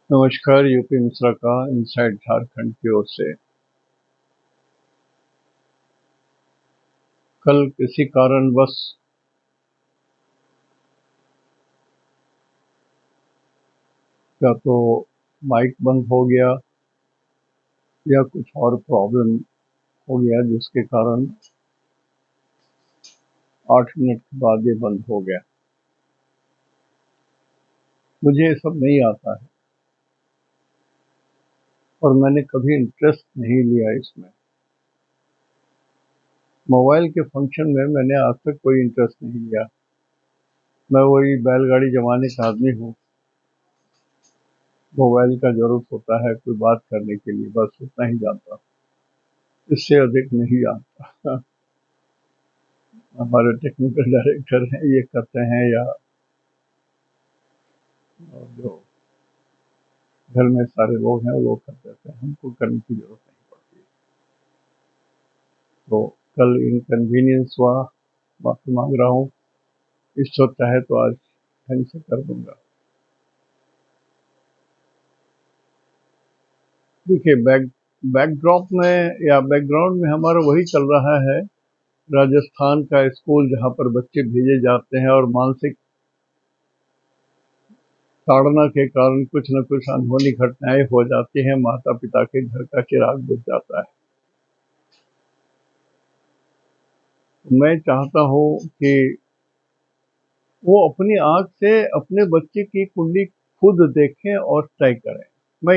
नमस्कार। यूपी मिश्रा का इनसाइड झारखंड की ओर से। कल किसी कारणवश या तो माइक बंद हो गया या कुछ और प्रॉब्लम हो गया, जिसके कारण 8 मिनट के बाद ये बंद हो गया। मुझे ये सब नहीं आता है और मैंने कभी इंटरेस्ट नहीं लिया इसमें। मोबाइल के फंक्शन में मैंने आज तक कोई इंटरेस्ट नहीं लिया। मैं वही बैलगाड़ी जमाने का आदमी हूँ। मोबाइल का जरूरत होता है कोई बात करने के लिए, बस उतना ही जानता हूँ, इससे अधिक नहीं जानता। हमारे टेक्निकल डायरेक्टर हैं, ये करते हैं, या जो घर में सारे लोग हैं वो कर देते हैं, हमको करने की जरूरत नहीं पड़ती। तो कल इनकन्वीनियंस हुआ, माफी मांग रहा हूँ। इस वक्त चाहे तो आज ढंग से कर दूंगा। देखिए, बैकड्रॉप में या बैकग्राउंड में हमारा वही चल रहा है। राजस्थान का स्कूल जहाँ पर बच्चे भेजे जाते हैं और मानसिक ताड़ना के कारण कुछ न कुछ अनहोनी घटनाएं हो जाती हैं, माता पिता के घर का चिराग बुझ जाता है। मैं चाहता हूँ कि वो अपनी आंख से अपने बच्चे की कुंडली खुद देखें और तय करें। मैं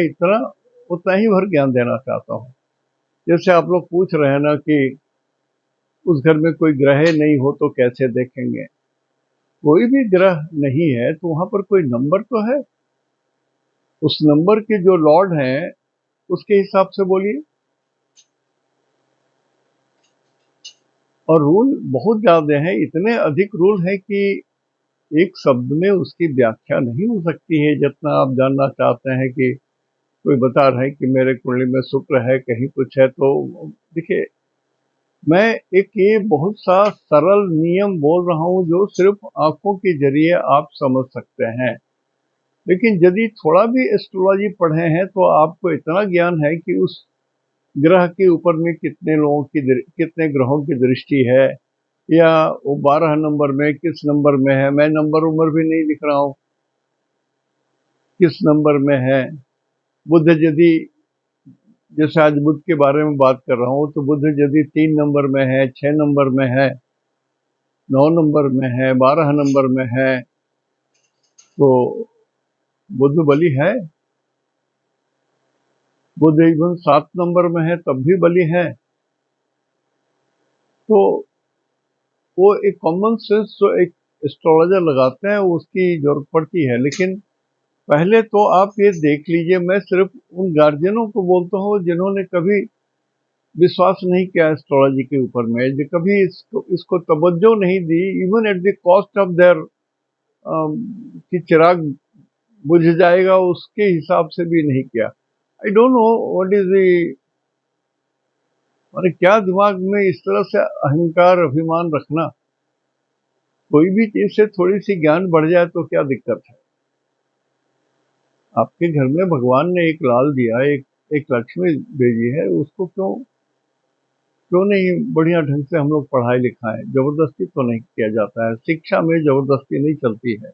उतना ही भर ज्ञान देना चाहता हूँ। जैसे आप लोग पूछ रहे हैं ना कि उस घर में कोई ग्रह नहीं हो तो कैसे देखेंगे। कोई भी ग्रह नहीं है तो वहां पर कोई नंबर तो है। उस नंबर के जो लॉर्ड हैं उसके हिसाब से बोलिए। और रूल बहुत ज्यादा हैं, इतने अधिक रूल हैं कि एक शब्द में उसकी व्याख्या नहीं हो सकती है। जितना आप जानना चाहते हैं कि कोई बता रहा है कि मेरे कुंडली में शुक्र है, कहीं कुछ है, तो देखिए, मैं एक ये बहुत सा सरल नियम बोल रहा हूँ जो सिर्फ आंखों के जरिए आप समझ सकते हैं। लेकिन यदि थोड़ा भी एस्ट्रोलॉजी पढ़े हैं तो आपको इतना ज्ञान है कि उस ग्रह के ऊपर में कितने ग्रहों की दृष्टि है, या वो 12 नंबर में किस नंबर में है। मैं नंबर उम्र भी नहीं लिख रहा हूँ, किस नंबर में है। बुध यदि, जैसे आज बुध के बारे में बात कर रहा हूँ, तो बुध यदि 3 नंबर में है, 6 नंबर में है, 9 नंबर में है, 12 नंबर में है, तो बुध बली है। बुध इवन 7 नंबर में है तब भी बली है। तो वो एक कॉमन सेंस जो एक एस्ट्रोलॉजर लगाते हैं उसकी जरूरत पड़ती है। लेकिन पहले तो आप ये देख लीजिए, मैं सिर्फ उन गार्जियनों को बोलता हूँ जिन्होंने कभी विश्वास नहीं किया एस्ट्रोलॉजी के ऊपर में, जो कभी इसको तवज्जो नहीं दी, even at the cost of their कि चिराग बुझ जाएगा उसके हिसाब से भी नहीं किया। I don't know what is the, माने क्या दिमाग में इस तरह से अहंकार अभिमान रखना। कोई भी चीज से थोड़ी सी ज्ञान बढ़ जाए तो क्या दिक्कत है। आपके घर में भगवान ने एक लाल दिया, एक लक्ष्मी भेजी है, उसको क्यों क्यों नहीं बढ़िया ढंग से हम लोग पढ़ाई लिखाएं। जबरदस्ती तो नहीं किया जाता है, शिक्षा में जबरदस्ती नहीं चलती है।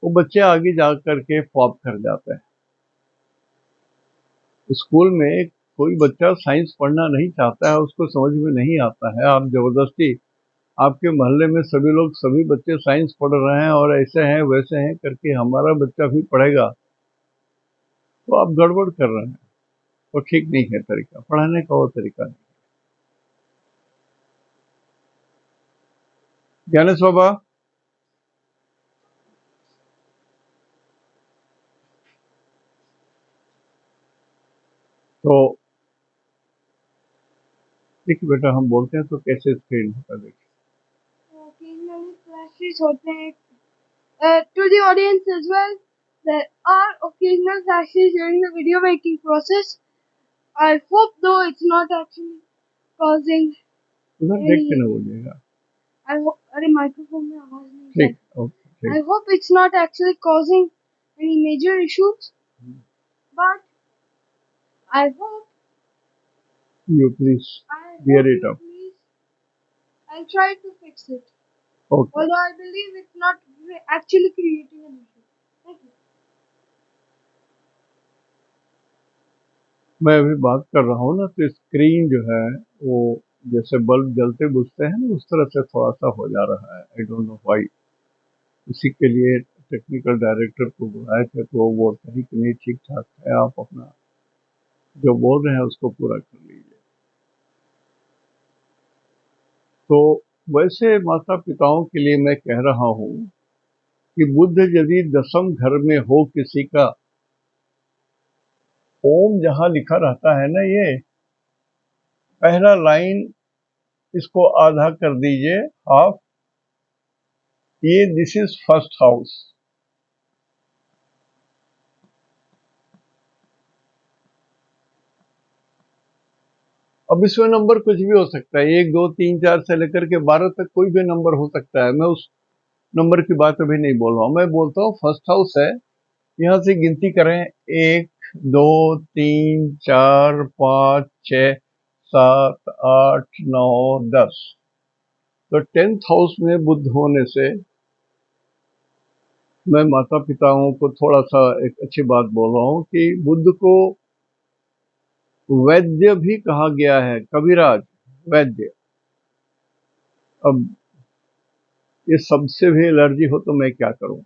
वो बच्चे आगे जा करके फ्लॉप कर जाते हैं। स्कूल में कोई बच्चा साइंस पढ़ना नहीं चाहता है, उसको समझ में नहीं आता है, आप जबरदस्ती, आपके मोहल्ले में सभी लोग, सभी बच्चे साइंस पढ़ रहे हैं और ऐसे हैं वैसे हैं करके हमारा बच्चा भी पढ़ेगा, तो आप गड़बड़ कर रहे हैं। वो ठीक नहीं है तरीका, पढ़ाने का वो तरीका नहीं। ज्ञानेश बाबा, तो देखिए बेटा, हम बोलते हैं तो कैसे स्क्रीन होता है, देखिए। Occasionally flashes होते हैं. To the audience as well, there are occasional flashes during the video making process. I hope though it's not actually causing उधर देख के any. ना बोलिएगा। I hope अरे microphone में आवाज नहीं है. ठीक, ओके, I ठीक। hope it's not actually causing any major issues. but I hope You please I bear hope it you up. please. I'll try to fix it. Okay. Although I believe it's not actually creating an issue. Thank you. मैं अभी बात कर रहा हूँ ना, तो screen जो है वो जैसे बल्ब जलते बुझते हैं ना, उस तरह से थोड़ा सा हो जा रहा है। I don't know why. उसी के लिए टेक्निकल डायरेक्टर को बुलाए थे, तो वो बोलते हैं कि नहीं, ठीक ठाक है, आप अपना जो बोल रहे हैं उसको पूरा कर लीजिए। तो वैसे माता पिताओं के लिए मैं कह रहा हूँ कि बुद्ध यदि दसम घर में हो किसी का, ओम जहां लिखा रहता है ना, ये पहला लाइन इसको आधा कर दीजिए, हाफ। ये दिस इज फर्स्ट हाउस। अब इसमें नंबर कुछ भी हो सकता है, 1 2 3 4 से लेकर के 12 तक कोई भी नंबर हो सकता है। मैं उस नंबर की बात अभी नहीं बोल रहा हूँ। मैं बोलता हूँ फर्स्ट हाउस है, यहाँ से गिनती करें, 1 2 3 4 5 6 7 8 9 10। तो 10th हाउस में बुध होने से मैं माता पिताओं को थोड़ा सा एक अच्छी बात बोल रहा हूँ कि बुध को वैद्य भी कहा गया है, कविराज, वैद्य। अब ये सबसे भी एलर्जी हो तो मैं क्या करूं।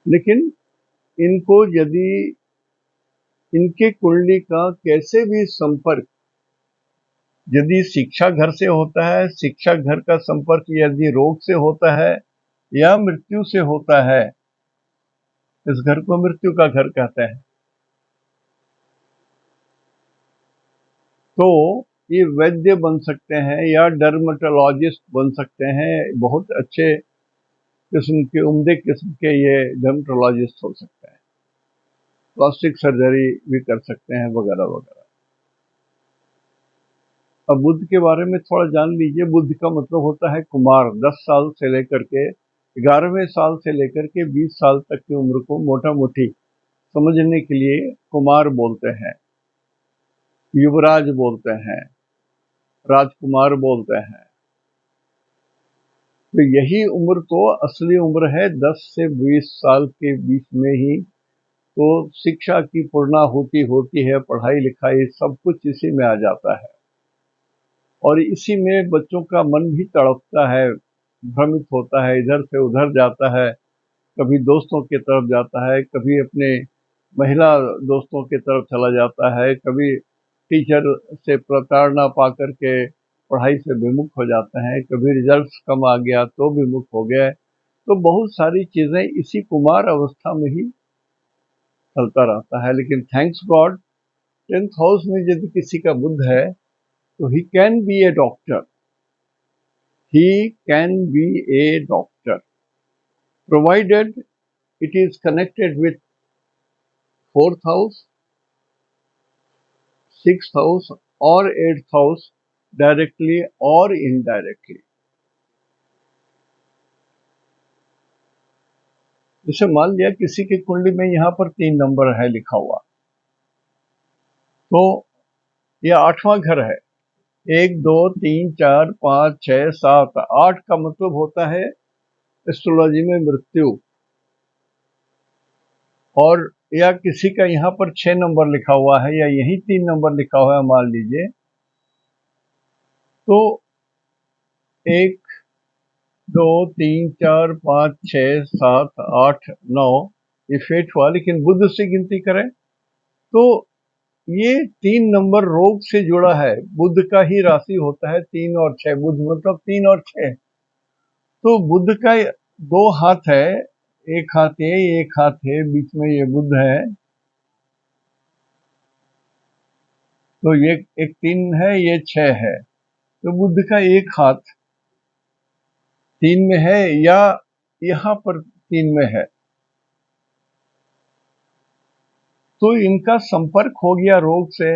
लेकिन इनको यदि इनके कुंडली का कैसे भी संपर्क यदि शिक्षा घर से होता है, शिक्षा घर का संपर्क यदि रोग से होता है या मृत्यु से होता है, इस घर को मृत्यु का घर कहते हैं, तो ये वैद्य बन सकते हैं या डर्मेटोलॉजिस्ट बन सकते हैं। बहुत अच्छे किस्म के, उम्दे किस्म के ये डर्मेटोलॉजिस्ट हो सकते हैं। प्लास्टिक सर्जरी भी कर सकते हैं, वगैरह वगैरह। अब बुद्ध के बारे में थोड़ा जान लीजिए। बुद्ध का मतलब होता है कुमार। 10 साल से लेकर के 11वें साल से लेकर के 20 साल तक की उम्र को मोटा मोटी समझने के लिए कुमार बोलते हैं, युवराज बोलते हैं, राजकुमार बोलते हैं। तो यही उम्र तो असली उम्र है, 10 से 20 साल के बीच में ही तो शिक्षा की पूर्णाहुति होती है। पढ़ाई लिखाई सब कुछ इसी में आ जाता है, और इसी में बच्चों का मन भी तड़पता है, भ्रमित होता है, इधर से उधर जाता है, कभी दोस्तों की तरफ जाता है, कभी अपने महिला दोस्तों की तरफ चला जाता है, कभी टीचर से प्रताड़ना पा करके पढ़ाई से विमुख हो जाते हैं, कभी रिजल्ट्स कम आ गया तो विमुख हो गए। तो बहुत सारी चीजें इसी कुमार अवस्था में ही चलता रहता है। लेकिन थैंक्स गॉड, 10th हाउस में यदि किसी का बुध है तो he can be A doctor. He can be A doctor provided it is connected with 4th house, 6th house or 8th house directly or indirectly। जैसे मान लिया किसी की कुंडली में यहाँ पर 3 नंबर है लिखा हुआ, तो यह 8वां घर है। 1 2 3 4 5 6 7 8 का मतलब होता है एस्ट्रोलॉजी में मृत्यु। और या किसी का यहाँ पर 6 नंबर लिखा हुआ है या यही 3 नंबर लिखा हुआ है मान लीजिए, तो 1 2 3 4 5 6 7 8 9 ये फेट हुआ। लेकिन बुध से गिनती करें तो ये 3 नंबर रोग से जुड़ा है। बुध का ही राशि होता है 3 और 6, बुध मतलब 3 और 6। तो बुध का 2 हाथ है, एक हाथ ये, एक हाथ है, बीच में ये बुध है, तो ये एक 3 है, ये 6 है। तो बुध का एक हाथ 3 में है या यहाँ पर 3 में है, तो इनका संपर्क हो गया रोग से,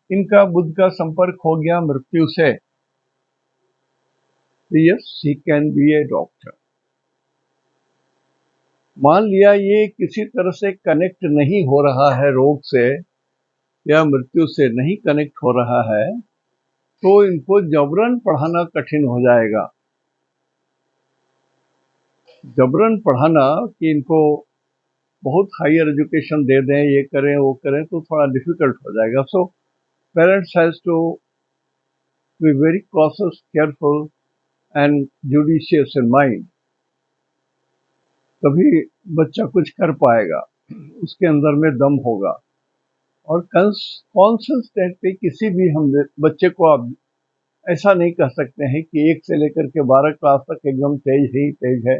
इनका बुध का संपर्क हो गया मृत्यु से। Yes, he can be A doctor. मान लिया ये किसी तरह से कनेक्ट नहीं हो रहा है, रोग से या मृत्यु से नहीं कनेक्ट हो रहा है, तो इनको जबरन पढ़ाना कठिन हो जाएगा। जबरन पढ़ाना कि इनको बहुत हायर एजुकेशन दे दें, ये करें वो करें, तो थोड़ा डिफिकल्ट हो जाएगा। So parents has to be very cautious, careful and judicious in mind. तभी बच्चा कुछ कर पाएगा, उसके अंदर में दम होगा। और कॉन्सेंट्रेट किसी भी हम बच्चे को आप ऐसा नहीं कह सकते हैं कि 1 से लेकर के 12 क्लास तक एकदम तेज ही तेज है।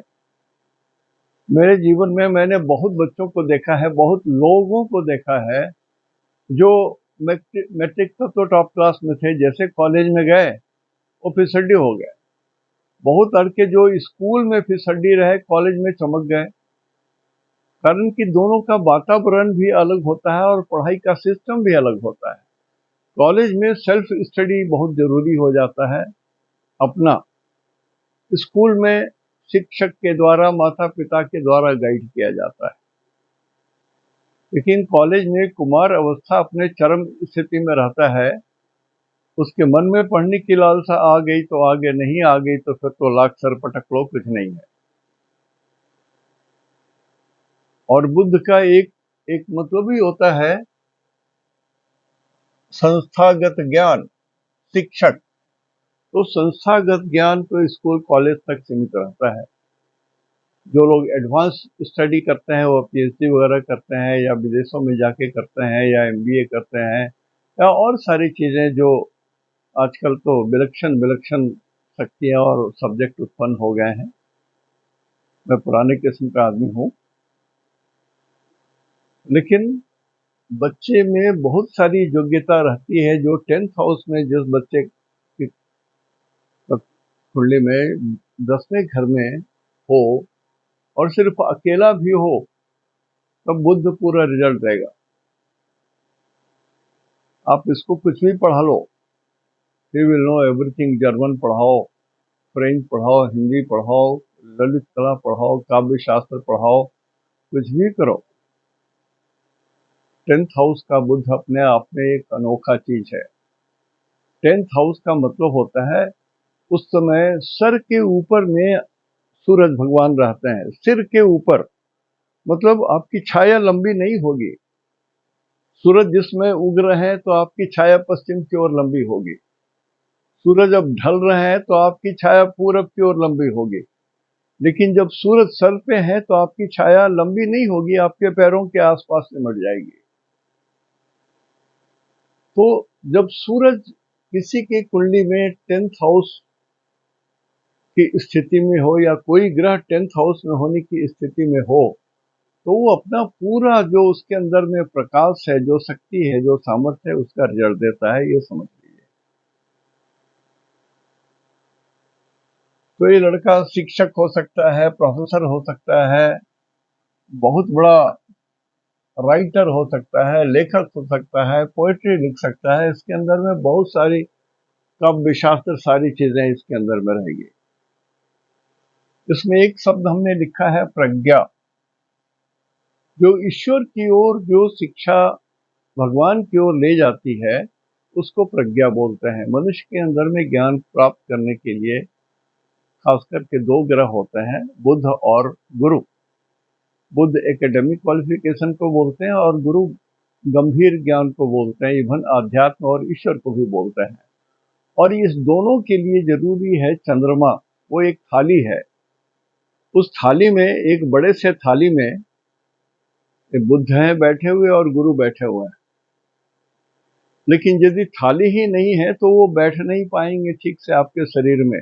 मेरे जीवन में मैंने बहुत बच्चों को देखा है, बहुत लोगों को देखा है जो मैट्रिक तक तो टॉप क्लास में थे, जैसे कॉलेज में गए वो फिसड्डी हो गए। बहुत लड़के जो स्कूल में फिसड्डी रहे कॉलेज में चमक गए, कारण कि दोनों का वातावरण भी अलग होता है और पढ़ाई का सिस्टम भी अलग होता है। कॉलेज में सेल्फ स्टडी बहुत जरूरी हो जाता है अपना, स्कूल में शिक्षक के द्वारा, माता पिता के द्वारा गाइड किया जाता है। लेकिन कॉलेज में कुमार अवस्था अपने चरम स्थिति में रहता है, उसके मन में पढ़ने की लालसा आ गई तो आगे, नहीं आ गई तो फिर तो लाख सर पटक लो, कुछ नहीं है। और बुद्ध का एक एक मतलब ही होता है संस्थागत ज्ञान, शिक्षक। तो संस्थागत ज्ञान तो स्कूल कॉलेज तक सीमित रहता है। जो लोग एडवांस स्टडी करते हैं, वो पीएचडी वगैरह करते हैं या विदेशों में जाके करते हैं या एमबीए करते हैं या और सारी चीज़ें जो आजकल तो विलक्षण विलक्षण शक्तियाँ और सब्जेक्ट उत्पन्न हो गए हैं। मैं पुराने किस्म का आदमी हूँ, लेकिन बच्चे में बहुत सारी योग्यता रहती है जो 10th हाउस में जिस बच्चे की कुंडली में 10वें घर में हो और सिर्फ अकेला भी हो, तब बुद्ध पूरा रिजल्ट देगा। आप इसको कुछ भी पढ़ा लो, he will know everything. German पढ़ाओ, फ्रेंच पढ़ाओ, हिंदी पढ़ाओ, ललित कला पढ़ाओ, काव्य शास्त्र पढ़ाओ, कुछ भी करो, 10th हाउस का बुद्ध अपने आप में एक अनोखा चीज है। 10th हाउस का मतलब होता है उस समय सर के ऊपर में सूरज भगवान रहते हैं, सिर के ऊपर, मतलब आपकी छाया लंबी नहीं होगी। सूरज जिसमें उग रहे हैं तो आपकी छाया पश्चिम की ओर लंबी होगी, सूरज अब ढल रहे हैं तो आपकी छाया पूरब की ओर लंबी होगी। लेकिन जब सूरज सर पे है तो आपकी छाया लंबी नहीं होगी, आपके पैरों के आसपास सिमट जाएगी। तो जब सूरज किसी की कुंडली में 10th हाउस की स्थिति में हो या कोई ग्रह 10th हाउस में होने की स्थिति में हो, तो वो अपना पूरा जो उसके अंदर में प्रकाश है, जो शक्ति है, जो सामर्थ्य है, उसका रिजल्ट देता है, ये समझ लीजिए। तो ये लड़का शिक्षक हो सकता है, प्रोफेसर हो सकता है, बहुत बड़ा राइटर हो सकता है, लेखक हो सकता है, पोएट्री लिख सकता है, इसके अंदर में बहुत सारी काव्य शास्त्र, सारी चीजें इसके अंदर में रहेगी। इसमें एक शब्द हमने लिखा है प्रज्ञा, जो ईश्वर की ओर जो शिक्षा भगवान की ओर ले जाती है, उसको प्रज्ञा बोलते हैं। मनुष्य के अंदर में ज्ञान प्राप्त करने के लिए खास करके 2 ग्रह होते हैं, बुध और गुरु। बुध एकेडमिक क्वालिफिकेशन को बोलते हैं और गुरु गंभीर ज्ञान को बोलते हैं, इवन आध्यात्म और ईश्वर को भी बोलते हैं। और इस दोनों के लिए जरूरी है चंद्रमा। वो एक थाली है, उस थाली में, एक बड़े से थाली में बुद्ध हैं बैठे हुए और गुरु बैठे हुए हैं। लेकिन यदि थाली ही नहीं है तो वो बैठ नहीं पाएंगे ठीक से आपके शरीर में।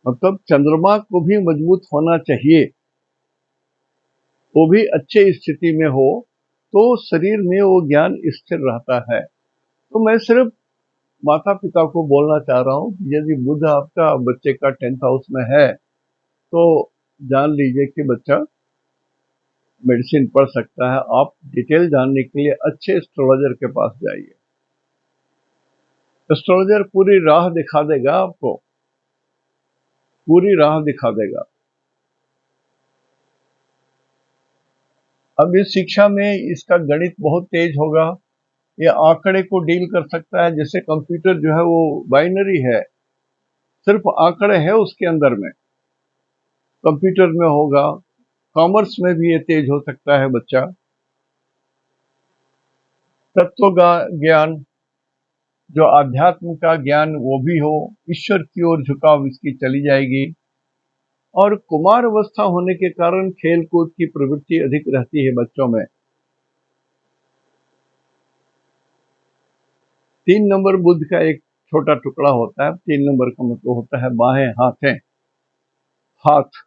मतलब चंद्रमा को भी मजबूत होना चाहिए, वो भी अच्छे स्थिति में हो, तो शरीर में वो ज्ञान स्थिर रहता है। तो मैं सिर्फ माता पिता को बोलना चाह रहा हूँ कि यदि बुध आपका बच्चे का 10th हाउस में है तो जान लीजिए कि बच्चा मेडिसिन पढ़ सकता है। आप डिटेल जानने के लिए अच्छे एस्ट्रोलॉजर के पास जाइए, एस्ट्रोलॉजर पूरी राह दिखा देगा, आपको पूरी राह दिखा देगा। अब इस शिक्षा में इसका गणित बहुत तेज होगा, ये आंकड़े को डील कर सकता है। जैसे कंप्यूटर जो है वो बाइनरी है, सिर्फ आंकड़े है उसके अंदर में, कंप्यूटर में होगा। कॉमर्स में भी ये तेज हो सकता है बच्चा। तत्व ज्ञान, जो आध्यात्म का ज्ञान वो भी हो, ईश्वर की ओर झुकाव इसकी चली जाएगी। और कुमार अवस्था होने के कारण खेल कूद की प्रवृत्ति अधिक रहती है बच्चों में। 3 नंबर बुध का एक छोटा टुकड़ा होता है। 3 नंबर का मतलब होता है बाहें, हाथें, हाथ।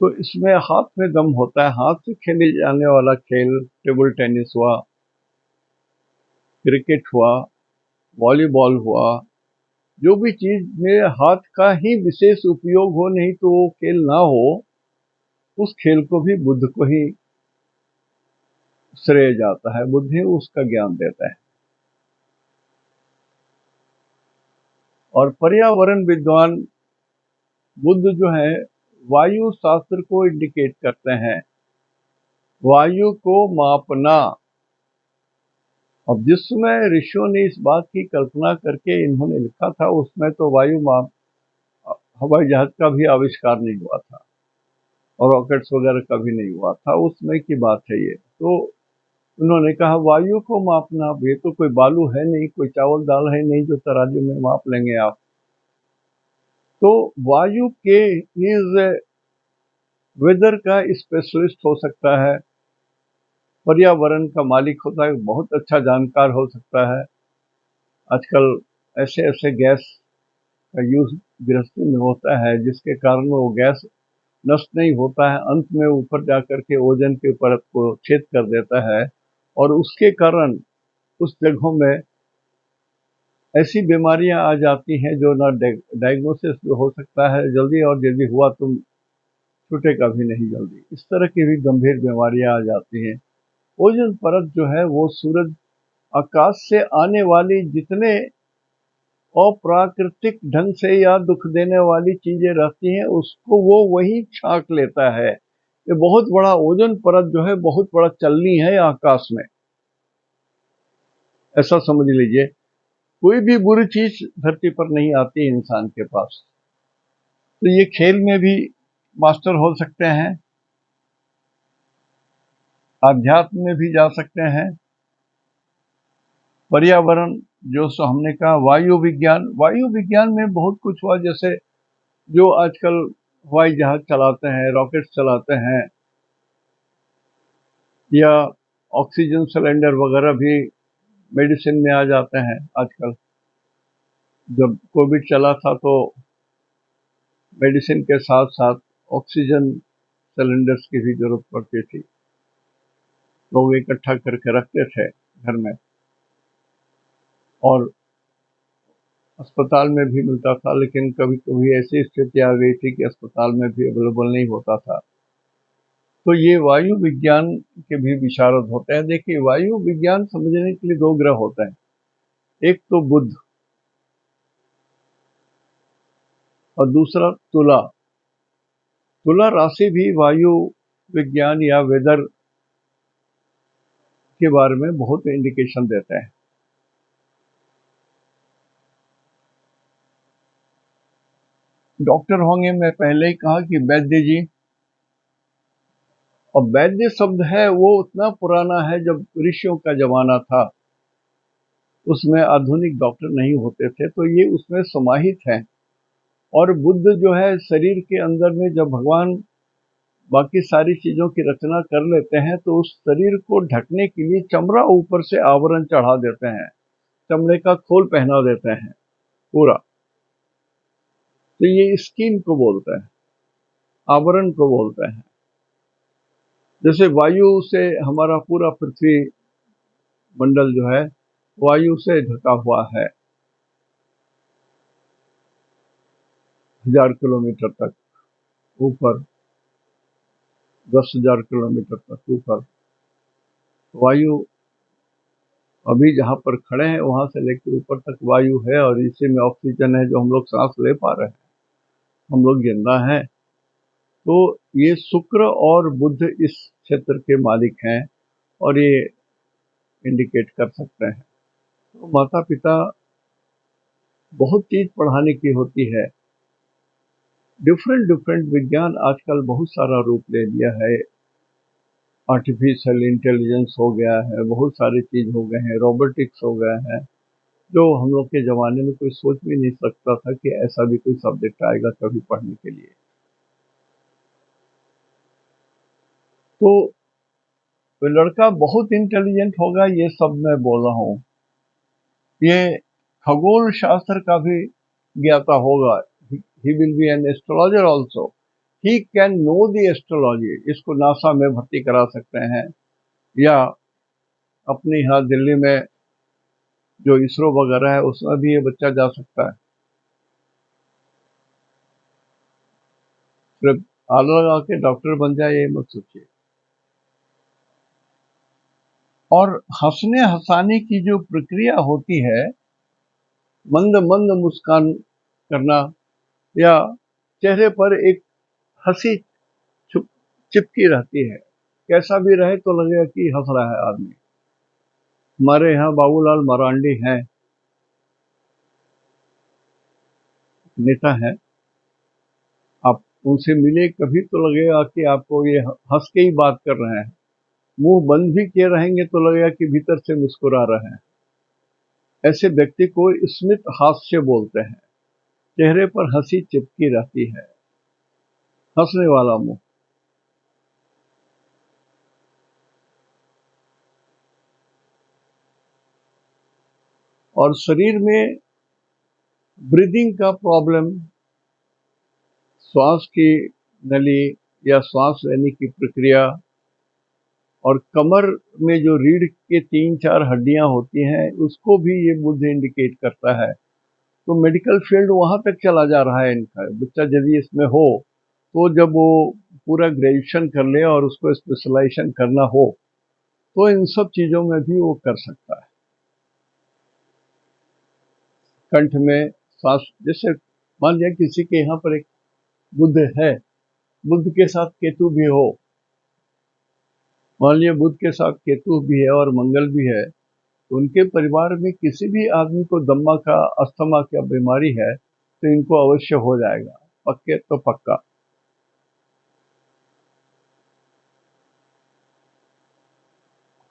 तो इसमें हाथ में दम होता है। हाथ से खेले जाने वाला खेल टेबल टेनिस हुआ, क्रिकेट हुआ, वॉलीबॉल हुआ, जो भी चीज में हाथ का ही विशेष उपयोग हो, नहीं तो वो खेल ना हो, उस खेल को भी बुद्ध को ही श्रेय जाता है। बुद्ध ही उसका ज्ञान देता है। और पर्यावरण विद्वान बुद्ध जो है वायु शास्त्र को इंडिकेट करते हैं, वायु को मापना। अब जिस समय ऋषियों ने इस बात की कल्पना करके इन्होंने लिखा था, उसमें तो वायु माप हवाई जहाज का भी आविष्कार नहीं हुआ था और रॉकेट्स वगैरह का भी नहीं हुआ था। उस समय की बात है ये। तो उन्होंने कहा वायु को मापना, ये तो कोई बालू है नहीं, कोई चावल दाल है नहीं जो तराजू में माप लेंगे आप। तो वायु के इज वेदर का स्पेशलिस्ट हो सकता है, पर्यावरण का मालिक होता है, बहुत अच्छा जानकार हो सकता है। आजकल ऐसे ऐसे गैस का यूज गृहस्थी में होता है जिसके कारण वो गैस नष्ट नहीं होता है, अंत में ऊपर जाकर के ओजन के परत को छेद कर देता है। और उसके कारण उस जगहों में ऐसी बीमारियां आ जाती हैं जो ना डायग्नोसिस हो सकता है जल्दी, और यदि हुआ तो छूटेगा भी नहीं जल्दी। इस तरह की भी गंभीर बीमारियां आ जाती हैं। ओजोन परत जो है वो सूरज आकाश से आने वाली जितने अप्राकृतिक ढंग से या दुख देने वाली चीजें रहती हैं उसको वो वही छांक लेता है। ये बहुत बड़ा ओजोन परत जो है बहुत बड़ा चलनी है आकाश में, ऐसा समझ लीजिए। कोई भी बुरी चीज धरती पर नहीं आती इंसान के पास। तो ये खेल में भी मास्टर हो सकते हैं, आध्यात्म में भी जा सकते हैं। पर्यावरण जो सो हमने कहा, वायु विज्ञान में बहुत कुछ हुआ। जैसे जो आजकल हवाई जहाज चलाते हैं, रॉकेट चलाते हैं, या ऑक्सीजन सिलेंडर वगैरह भी मेडिसिन में आ जाते हैं आजकल। जब कोविड चला था तो मेडिसिन के साथ साथ ऑक्सीजन सिलेंडर्स की भी जरूरत पड़ती थी, लोग इकट्ठा करके रखते थे घर में। और अस्पताल में भी मिलता था, लेकिन कभी कभी ऐसी स्थिति आ गई थी कि अस्पताल में भी अवेलेबल नहीं होता था। तो ये वायु विज्ञान के भी विशारद होते हैं। देखिए, वायु विज्ञान समझने के लिए 2 ग्रह होते हैं, एक तो बुध और दूसरा तुला। तुला राशि भी वायु विज्ञान या वेदर के बारे में बहुत इंडिकेशन देते हैं। डॉक्टर होंगे, मैं पहले ही कहा कि वैद्य जी। और वैद्य शब्द है वो उतना पुराना है, जब ऋषियों का जमाना था उसमें आधुनिक डॉक्टर नहीं होते थे, तो ये उसमें समाहित है। और बुद्ध जो है शरीर के अंदर में जब भगवान बाकी सारी चीजों की रचना कर लेते हैं तो उस शरीर को ढकने के लिए चमड़ा ऊपर से आवरण चढ़ा देते हैं, चमड़े का खोल पहना देते हैं पूरा। तो ये स्किन को बोलते हैं, आवरण को बोलते हैं। जैसे वायु से हमारा पूरा पृथ्वी मंडल जो है वायु से ढका हुआ है, 1000 किलोमीटर तक ऊपर, 10,000 किलोमीटर तक ऊपर वायु। अभी जहाँ पर खड़े हैं वहां से लेकर ऊपर तक वायु है, और इसी में ऑक्सीजन है जो हम लोग सांस ले पा रहे हैं, हम लोग जिंदा हैं। तो ये शुक्र और बुध इस क्षेत्र के मालिक हैं और ये इंडिकेट कर सकते हैं। तो माता पिता बहुत चीज पढ़ाने की होती है। डिफरेंट डिफरेंट विज्ञान आजकल बहुत सारा रूप ले लिया है। आर्टिफिशियल इंटेलिजेंस हो गया है, बहुत सारी चीज हो गए हैं, रोबोटिक्स हो गया है, जो हम लोग के जमाने में कोई सोच भी नहीं सकता था कि ऐसा भी कोई सब्जेक्ट आएगा कभी पढ़ने के लिए। तो लड़का बहुत इंटेलिजेंट होगा, ये सब मैं बोल रहा हूँ। ये खगोल शास्त्र का भी ज्ञाता होगा। He will be an astrologer also. He can know the astrology. इसको नासा में भर्ती करा सकते हैं, या अपने यहाँ दिल्ली में जो इसरो वगैरह है उसमें भी ये बच्चा जा सकता है। सिर्फ आला लगा के डॉक्टर बन जाए ये मत सोचिए। और हंसने हंसाने की जो प्रक्रिया होती है, मंद मंद मुस्कान करना, या चेहरे पर एक हंसी चिपकी रहती है, कैसा भी रहे तो लगेगा कि हंस रहा है आदमी। हमारे यहाँ बाबूलाल मरांडी हैं, नेता हैं, आप उनसे मिले कभी तो लगेगा कि आपको ये हंस के ही बात कर रहे हैं। मुंह बंद भी किए रहेंगे तो लगेगा कि भीतर से मुस्कुरा रहे हैं। ऐसे व्यक्ति को स्मित हास्य बोलते हैं। चेहरे पर हंसी चिपकी रहती है, हंसने वाला मुंह। और शरीर में ब्रीदिंग का प्रॉब्लम, श्वास की नली या श्वास लेने की प्रक्रिया, और कमर में जो रीढ़ के 3-4 हड्डियां होती हैं, उसको भी ये बुध इंडिकेट करता है। तो मेडिकल फील्ड वहां तक चला जा रहा है इनका। बच्चा यदि इसमें हो तो जब वो पूरा ग्रेजुएशन कर ले और उसको स्पेशलाइजेशन करना हो तो इन सब चीजों में भी वो कर सकता है। कंठ में सांस, जैसे मान लिया किसी के यहाँ पर एक बुध है, बुध के साथ केतु भी हो, मान लिया बुध के साथ केतु भी है और मंगल भी है, तो उनके परिवार में किसी भी आदमी को दम्मा का, अस्थमा का बीमारी है तो इनको अवश्य हो जाएगा, पक्के तो पक्का।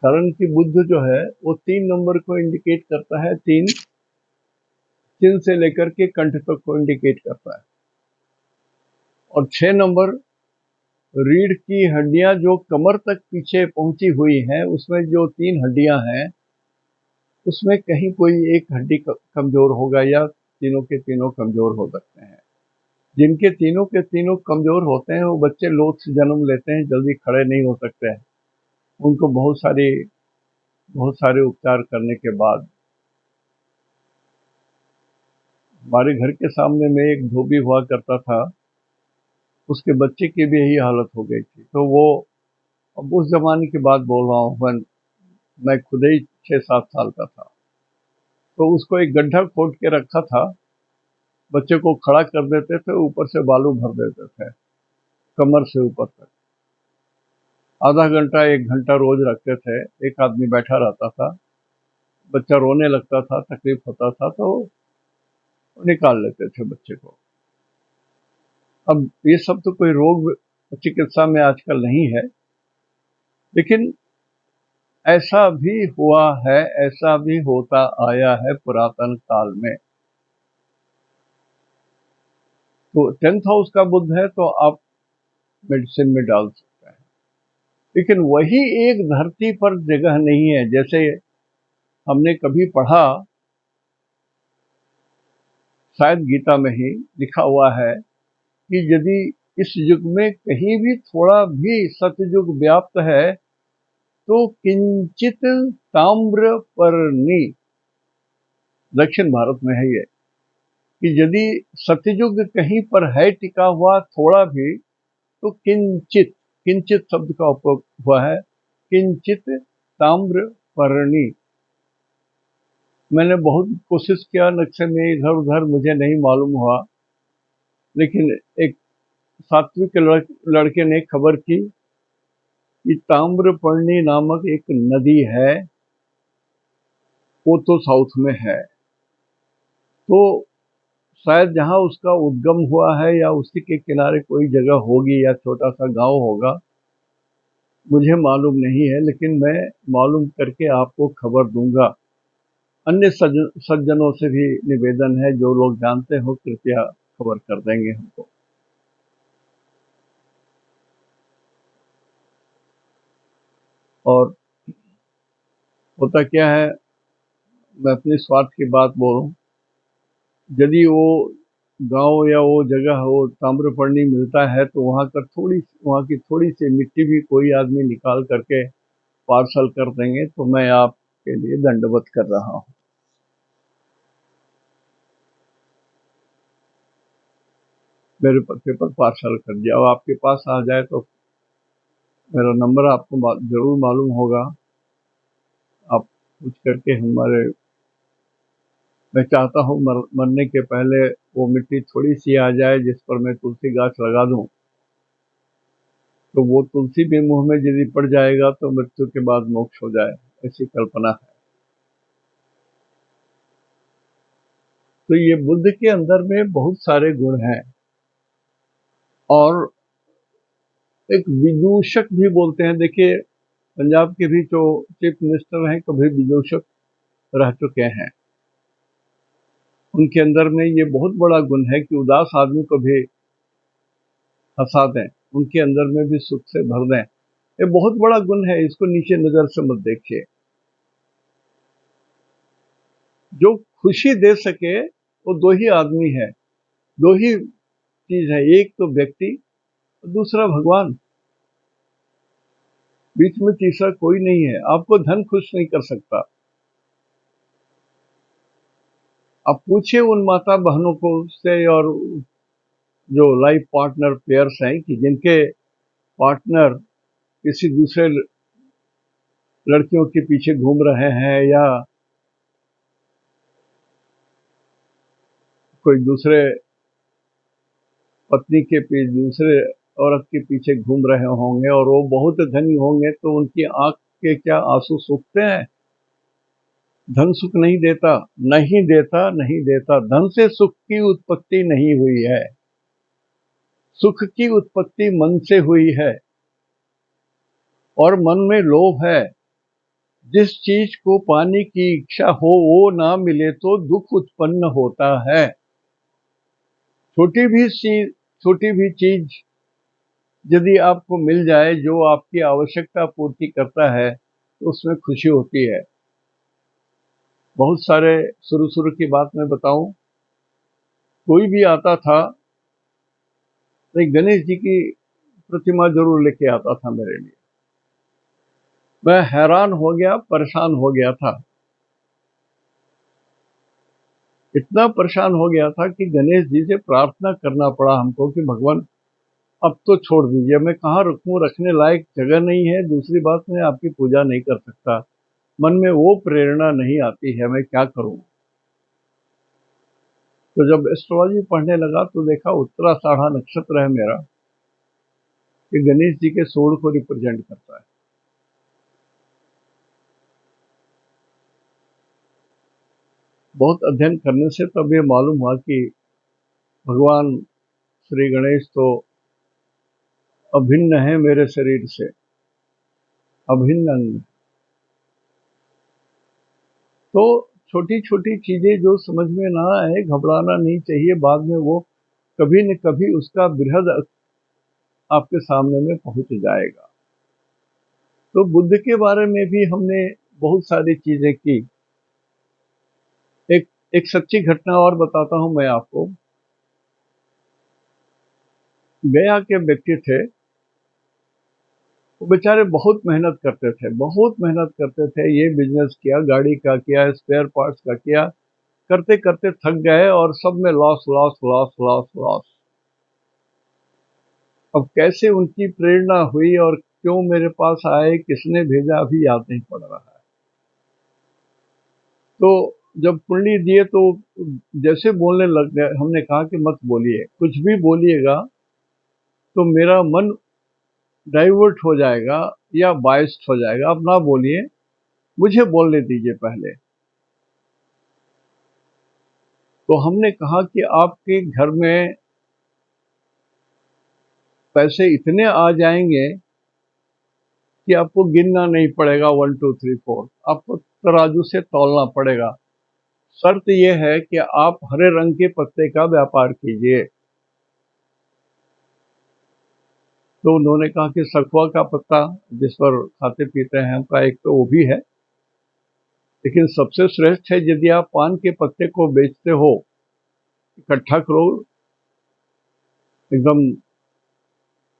कारण कि बुध जो है वो 3 नंबर को इंडिकेट करता है, 3 चिन से लेकर के कंठ तक को इंडिकेट करता है। और 6 नंबर रीढ़ की हड्डियां जो कमर तक पीछे पहुंची हुई हैं, उसमें जो 3 हड्डियां हैं उसमें कहीं कोई एक हड्डी कमजोर होगा, या तीनों के तीनों कमजोर हो सकते हैं। जिनके तीनों के तीनों कमजोर होते हैं वो बच्चे लोथ से जन्म लेते हैं, जल्दी खड़े नहीं हो सकते हैं। उनको बहुत सारे उपचार करने के बाद। हमारे घर के सामने में एक धोबी हुआ करता था, उसके बच्चे की भी यही हालत हो गई थी। तो वो, अब उस जमाने की बात बोल रहा हूँ, मैं खुद ही 6-7 साल का था, तो उसको एक गड्ढा खोद के रखा था, बच्चे को खड़ा कर देते थे, ऊपर से बालू भर देते थे कमर से ऊपर तक। आधा घंटा 1 घंटा रोज रखते थे, एक आदमी बैठा रहता था, बच्चा रोने लगता था, तकलीफ होता था तो निकाल लेते थे बच्चे को। अब ये सब तो कोई रोग चिकित्सा में आजकल नहीं है, लेकिन ऐसा भी हुआ है, ऐसा भी होता आया है पुरातन काल में। तो 10th हाउस का बुध है तो आप मेडिसिन में डाल सकते हैं, लेकिन वही एक धरती पर जगह नहीं है। जैसे हमने कभी पढ़ा, शायद गीता में ही लिखा हुआ है कि यदि इस युग में कहीं भी थोड़ा भी सतयुग व्याप्त है तो किंचित ताम्रपर्णी, दक्षिण भारत में है ये, कि यदि सतयुग कहीं पर है टिका हुआ थोड़ा भी तो किंचित, किंचित शब्द का उपयोग हुआ है, किंचित ताम्रपर्णी। मैंने बहुत कोशिश किया, नक्शे में इधर उधर मुझे नहीं मालूम हुआ, लेकिन एक सात्विक के लड़के ने खबर की कि ताम्रपर्णी नामक एक नदी है, वो तो साउथ में है, तो शायद जहां उसका उद्गम हुआ है या उसी के किनारे कोई जगह होगी या छोटा सा गांव होगा, मुझे मालूम नहीं है, लेकिन मैं मालूम करके आपको खबर दूंगा। अन्य सज्जनों से भी निवेदन है, जो लोग जानते हो कृपया खबर कर देंगे हमको। और होता क्या है, मैं अपने स्वार्थ की बात बोलूं, यदि वो गांव या वो जगह वो ताम्रपर्णी मिलता है तो वहां की थोड़ी सी मिट्टी भी कोई आदमी निकाल करके पार्सल कर देंगे तो मैं आपके लिए दंडवत कर रहा हूं। मेरे पते पर पार्सल कर दिया। अब आपके पास आ जाए तो मेरा नंबर आपको जरूर मालूम होगा। आप पूछ करके मैं चाहता हूँ मरने के पहले वो मिट्टी थोड़ी सी आ जाए जिस पर मैं तुलसी गाछ लगा दूं, तो वो तुलसी भी मुंह में यदि पड़ जाएगा तो मृत्यु के बाद मोक्ष हो जाए, ऐसी कल्पना है। तो ये बुद्ध के अंदर में बहुत सारे गुण हैं। और एक विदूषक भी बोलते हैं। देखिए, पंजाब के भी जो चीफ मिनिस्टर हैं कभी विदूषक रह चुके हैं। उनके अंदर में ये बहुत बड़ा गुण है कि उदास आदमी को भी हंसा दें, उनके अंदर में भी सुख से भर दें। ये बहुत बड़ा गुण है, इसको नीचे नजर से मत देखिए। जो खुशी दे सके वो दो ही आदमी है, दो ही चीज है, एक तो व्यक्ति, दूसरा भगवान। बीच में तीसरा कोई नहीं है। आपको धन खुश नहीं कर सकता। आप पूछिए उन माता बहनों को से और जो लाइफ पार्टनर पेयर्स हैं कि जिनके पार्टनर किसी दूसरे लड़कियों के पीछे घूम रहे हैं या कोई दूसरे पत्नी के पीछे दूसरे औरत के पीछे घूम रहे होंगे और वो बहुत धनी होंगे, तो उनकी आंख के क्या आंसू सूखते हैं? धन सुख नहीं देता, नहीं देता, नहीं देता। धन से सुख की उत्पत्ति नहीं हुई है, सुख की उत्पत्ति मन से हुई है। और मन में लोभ है। जिस चीज को पाने की इच्छा हो वो ना मिले तो दुख उत्पन्न होता है। छोटी भी चीज यदि आपको मिल जाए जो आपकी आवश्यकता पूर्ति करता है तो उसमें खुशी होती है। बहुत सारे, शुरू की बात मैं बताऊं, कोई भी आता था तो एक गणेश जी की प्रतिमा जरूर लेके आता था मेरे लिए। मैं हैरान हो गया, परेशान हो गया था। इतना परेशान हो गया था कि गणेश जी से प्रार्थना करना पड़ा हमको कि भगवान अब तो छोड़ दीजिए, मैं कहाँ रखूं, रखने लायक जगह नहीं है। दूसरी बात, मैं आपकी पूजा नहीं कर सकता, मन में वो प्रेरणा नहीं आती है, मैं क्या करूं। तो जब एस्ट्रोलॉजी पढ़ने लगा तो देखा उत्तराषाढ़ा नक्षत्र है मेरा, कि गणेश जी के सोल को रिप्रेजेंट करता है। बहुत अध्ययन करने से तब ये मालूम हुआ कि भगवान श्री गणेश तो अभिन्न है मेरे शरीर से, अभिन्न अंग। तो छोटी छोटी चीजें जो समझ में ना आए, घबराना नहीं चाहिए, बाद में वो कभी न कभी उसका बृहद आपके सामने में पहुंच जाएगा। तो बुद्ध के बारे में भी हमने बहुत सारी चीजें की। एक एक सच्ची घटना और बताता हूं मैं आपको। गया के व्यक्ति थे, वो बेचारे बहुत मेहनत करते थे, बहुत मेहनत करते थे। ये बिजनेस किया, गाड़ी का किया, स्पेयर पार्ट्स का किया, करते करते थक गए और सब में loss loss loss loss loss. अब कैसे उनकी प्रेरणा हुई और क्यों मेरे पास आए, किसने भेजा, अभी याद नहीं पड़ रहा है। तो जब कुंडली दिए तो जैसे बोलने लग गए, हमने कहा कि मत बोलिए, कुछ भी बोलिएगा तो मेरा मन डाइवर्ट हो जाएगा या बायस्ड हो जाएगा। आप ना बोलिए, मुझे बोलने दीजिए पहले। तो हमने कहा कि आपके घर में पैसे इतने आ जाएंगे कि आपको गिनना नहीं पड़ेगा 1 2 3 4, आपको तराजू से तौलना पड़ेगा। शर्त यह है कि आप हरे रंग के पत्ते का व्यापार कीजिए। तो उन्होंने कहा कि सखुआ का पत्ता जिस पर खाते पीते हैं का एक तो वो भी है, लेकिन सबसे श्रेष्ठ है यदि आप पान के पत्ते को बेचते हो, इकट्ठा करो, एकदम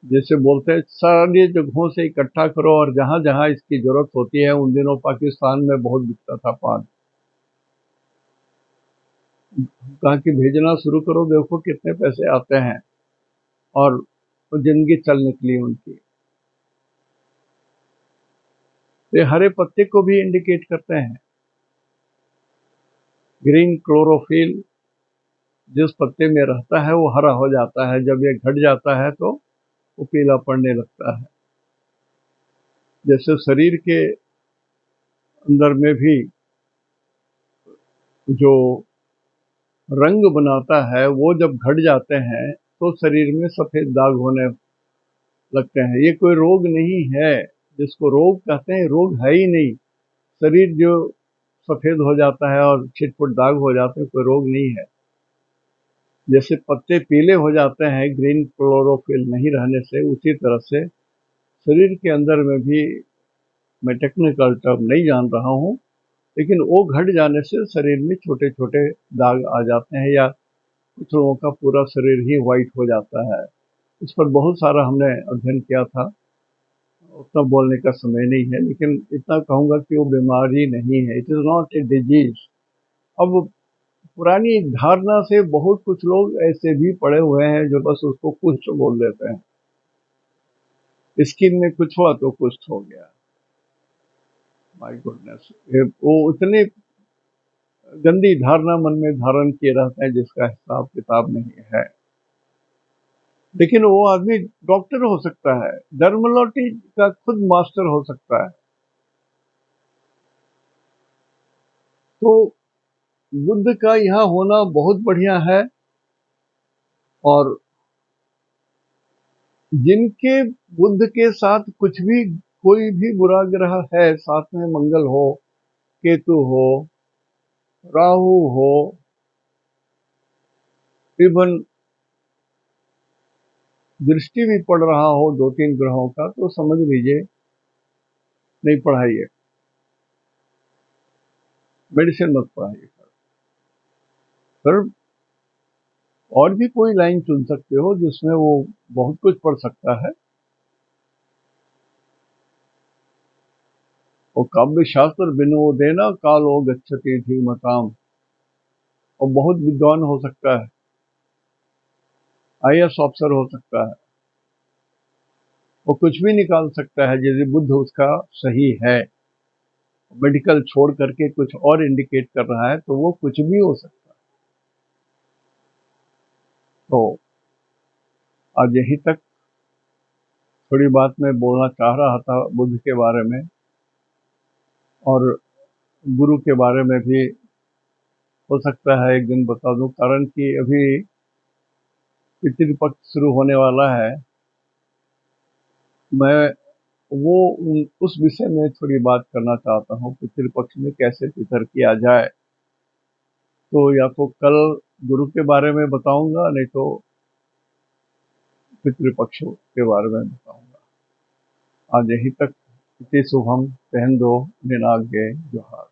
जैसे बोलते हैं सारी जगहों से इकट्ठा करो, और जहां जहां इसकी जरूरत होती है। उन दिनों पाकिस्तान में बहुत बिकता था पान। कहा कि भेजना शुरू करो, देखो कितने पैसे आते हैं, और जिंदगी चल निकली उनकी। ये हरे पत्ते को भी इंडिकेट करते हैं। ग्रीन क्लोरोफिल जिस पत्ते में रहता है वो हरा हो जाता है, जब ये घट जाता है तो वो पीला पड़ने लगता है। जैसे शरीर के अंदर में भी जो रंग बनाता है वो जब घट जाते हैं तो शरीर में सफेद दाग होने लगते हैं। ये कोई रोग नहीं है, जिसको रोग कहते हैं रोग है ही नहीं। शरीर जो सफेद हो जाता है और छिटपुट दाग हो जाते हैं, कोई रोग नहीं है। जैसे पत्ते पीले हो जाते हैं ग्रीन क्लोरोफिल नहीं रहने से, उसी तरह से शरीर के अंदर में भी, मैं टेक्निकल टर्म नहीं जान रहा हूँ, लेकिन वो घट जाने से शरीर में छोटे छोटे दाग आ जाते हैं, या कुछ लोगों का पूरा शरीर ही व्हाइट हो जाता है। इस पर बहुत सारा हमने अध्ययन किया था, उतना बोलने का समय नहीं है, लेकिन इतना कहूँगा कि वो बीमारी नहीं है, it is not a disease. अब पुरानी धारणा से बहुत कुछ लोग ऐसे भी पड़े हुए हैं जो बस उसको कुछ बोल देते हैं। स्किन में कुछ हुआ तो कुछ हो गया। माय गुडनेस, वो उतने गंदी धारणा मन में धारण किए रहते हैं जिसका हिसाब किताब नहीं है। लेकिन वो आदमी डॉक्टर हो सकता है, डर्मोलॉजी का खुद मास्टर हो सकता है। तो बुद्ध का यहाँ होना बहुत बढ़िया है, और जिनके बुद्ध के साथ कुछ भी, कोई भी बुरा ग्रह है, साथ में मंगल हो, केतु हो, राहु हो, इवन दृष्टि भी पड़ रहा हो 2 3 ग्रहों का, तो समझ लीजिए नहीं पढ़ाइए, मेडिसिन मत पढ़ाइए सर। और भी कोई लाइन चुन सकते हो जिसमें वो बहुत कुछ पढ़ सकता है। और काव्य शास्त्र विनोदेना कालो गच्छति धीमताम, और बहुत विद्वान हो सकता है, आईएएस ऑफिसर हो सकता है, वो कुछ भी निकाल सकता है यदि बुद्ध उसका सही है। मेडिकल छोड़ करके कुछ और इंडिकेट कर रहा है तो वो कुछ भी हो सकता है। तो आज यहीं तक थोड़ी बात मैं बोलना चाह रहा था बुद्ध के बारे में, और गुरु के बारे में भी हो सकता है एक दिन बता दूं, कारण कि अभी पितृपक्ष शुरू होने वाला है। मैं वो उस विषय में थोड़ी बात करना चाहता हूँ, पितृपक्ष में कैसे पितर किया जाए। तो या तो कल गुरु के बारे में बताऊंगा, नहीं तो पितृपक्ष के बारे में बताऊंगा। आज यहीं तक। इति शुभम, पहन दो निनाग्ये जोहार।